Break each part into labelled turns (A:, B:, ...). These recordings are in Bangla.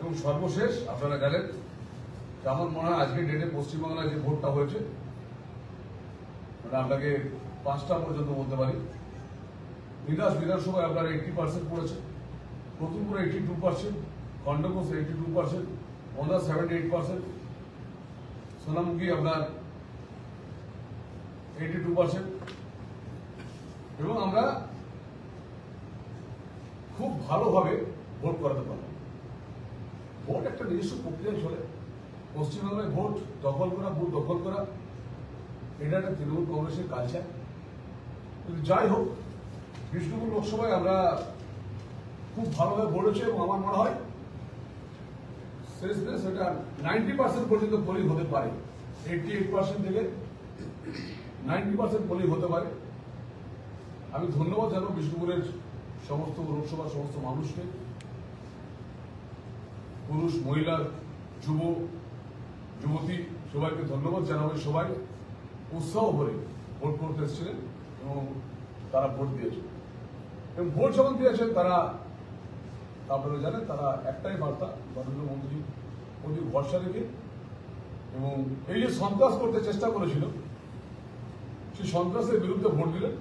A: এবং সর্বশেষ আপনারা জানেন আমার মনে হয় আজকের ডেটে পশ্চিমবাংলায় যে ভোটটা হয়েছে মানে আপনাকে 5টা পর্যন্ত বলতে পারি। মিরাজ বিধানসভায় আপনার 80% পড়েছে, প্রতুলপুরে 82%, খন্ডঘোষ 82%, মন্দা 78%, সোনামুখী আপনার 82%। এবং আমরা খুব ভালোভাবে ভোট করাতে পারব। ভোট একটা নিজস্ব প্রক্রিয়ায় চলে। পশ্চিমবাংলায় ভোট দখল করা, বুথ দখল করা, এটা একটা তৃণমূল কংগ্রেসের কালচার। কিন্তু যাই হোক, বিষ্ণুপুর লোকসভায় আমরা খুব ভালোভাবে বলেছি এবং আমার মনে হয় শেষমেশ এটা 90% পর্যন্ত পোলিং হতে পারে। 88% থেকে 90% পোলিং হতে পারে। আমি ধন্যবাদ জানাবো বিষ্ণুপুরের সমস্ত লোকসভার সমস্ত মানুষকে, পুরুষ, মহিলা, যুব, যুবতী সবাইকে ধন্যবাদ জানাবো। সবাই উৎসাহ ভরে ভোট করতে এসেছিলেন এবং তারা ভোট দিয়েছে। এবং ভোট যখন দিয়েছেন তারা আপনারা জানেন তারা একটাই বার্তা নরেন্দ্র মোদীজি প্রতি ভরসা রেখে এবং এই যে সন্ত্রাস করতে চেষ্টা করেছিল সেই সন্ত্রাসের বিরুদ্ধে ভোট দিলেন।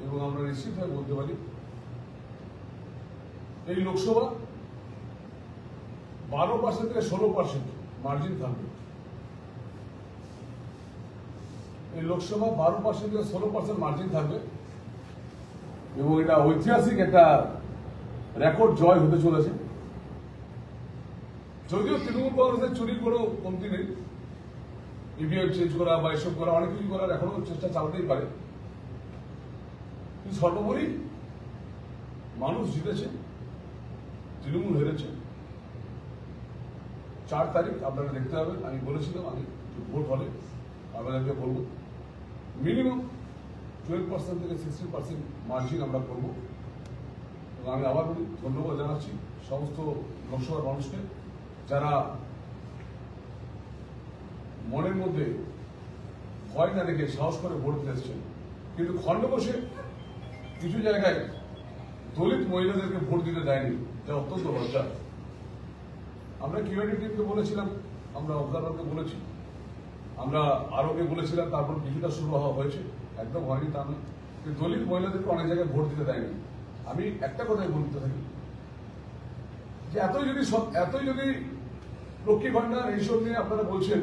A: এবং আমরা নিশ্চিত হয়ে বলতে পারি এই লোকসভা 12% থেকে 16% মার্জিন থাকবে। এই লোকসভা 12% থেকে 16% মার্জিন থাকবে এবং এটা ঐতিহাসিক একটা রেকর্ড জয় হতে চলেছে। যদিও তৃণমূল কংগ্রেসের চুরির কোনো কমতি নেই, ইভিএম চেঞ্জ করা বা এসব করা অনেক কিছু করার এখনো চেষ্টা চালাতেই পারে, কিন্তু সর্বোপরি মানুষ জিতেছে, তৃণমূল হেরেছে। 4 তারিখ আপনারা দেখতে পাবেন। আমি বলেছিলাম আগে ভোট হলে আপনাদেরকে বলবো মিনিমাম 12% থেকে 16% মার্জিন আমরা করবো। এবং আমি আবার বলি ধন্যবাদ জানাচ্ছি সমস্ত লোকসভার মানুষকে যারা মনের মধ্যে ভয় না রেখে সাহস করে ভোট দিতে এসেছেন। কিন্তু খণ্ডঘোষে কিছু জায়গায় দলিত মহিলাদেরকে ভোট দিতে দেয়নি, যা অত্যন্ত লজ্জা। আমরা কিউআইডি টিমকে বলেছিলাম, আমরা অবজারভারকে বলেছি, আমরা আরোকে বলেছিলাম, তারপর কিছুটা শুরু হওয়া হয়েছে, একদম হয়নি তা নয়। কিন্তু দলিত মহিলাদেরকে অনেক জায়গায় ভোট দিতে দেয়নি। আমি একটা কথাই বলতে থাকি যে এতই যদি লক্ষ্মী ভান্ডার এইসব নিয়ে আপনারা বলছেন,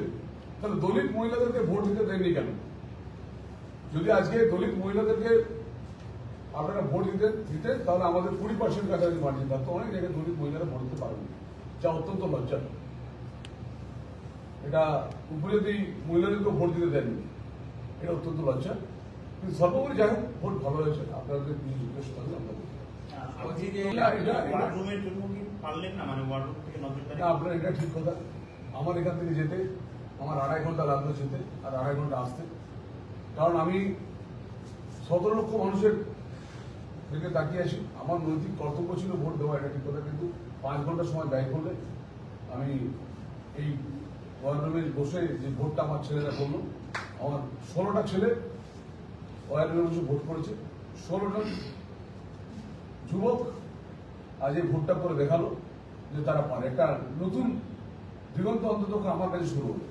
A: তাহলে দলিত মহিলাদেরকে ভোট দিতে দেননি কেন? যদি আজকে দলিত মহিলাদেরকে আপনারা ভোট দিতেন তাহলে আমাদের 20% কাছাকাছি মার্জিন থাকতো। অনেক জায়গায় দলিত মহিলারা ভোট দিতে পারেনি, যা অত্যন্ত লজ্জা। এটা উপরে যদি মহিলাদেরকে ভোট দিতে দেননি, এটা অত্যন্ত লজ্জা। কিন্তু সর্বোপরি যাই হোক ভোট ভালো হয়েছে। আপনাদের কিছু জিজ্ঞেস করলে আমরা আপনার এটা ঠিক কথা। আমার এখান থেকে যেতে আমার 2.5 ঘন্টা লাগলো যেতে আর 2.5 ঘন্টা আসতে। কারণ আমি 17 লক্ষ মানুষের দিকে তাকিয়ে আছি। আমার নৈতিক কর্তব্য ছিল ভোট দেওয়া, এটা ঠিক কথা। কিন্তু 5 ঘন্টা সময় ব্যয় করলে আমি এই ওয়ার্ডরুমে বসে যে ভোটটা আমার ছেলেরা করলো, আমার 16টা ছেলে ওয়ার্ডরুমে বসে ভোট করেছে। 16 জন যুবক আজ এই ভোটটা করে দেখালো যে তারা পারে। একটা নতুন দিগন্ত অন্তত আমার কাছে শুরু হলো।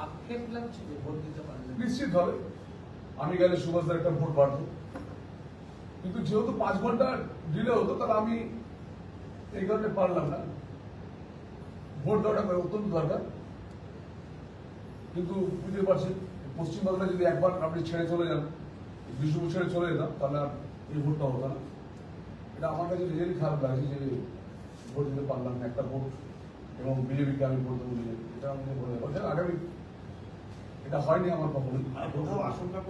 B: আক্ষেপ লাগছে যে ভোট দিতে পারেন?
A: নিশ্চিত হবে। আমি গেলে সুভাষদার একটা ভোট বাড়ত, কিন্তু যেহেতু 5 ঘন্টা ডিলে হতো তাহলে আমি এই কারণে পারলাম না। ভোট দেওয়াটা অত্যন্ত দরকার। কিন্তু বুঝতে পারছেন পশ্চিমবাংলায় যদি একবার আপনি ছেড়ে চলে যান, বিষ্ণুপুর ছেড়ে চলে যেতাম, তাহলে আর এই ভোটটা হতো না। এটা আমার কাছে নিজেরই খারাপ লাগছে যে ভোট দিতে পারলাম না একটা ভোট, এবং বিজেপিকে আমি ভোট দেবো। এটা আমাকে বলে আগামী এটা হয়নি আমার কখনোই।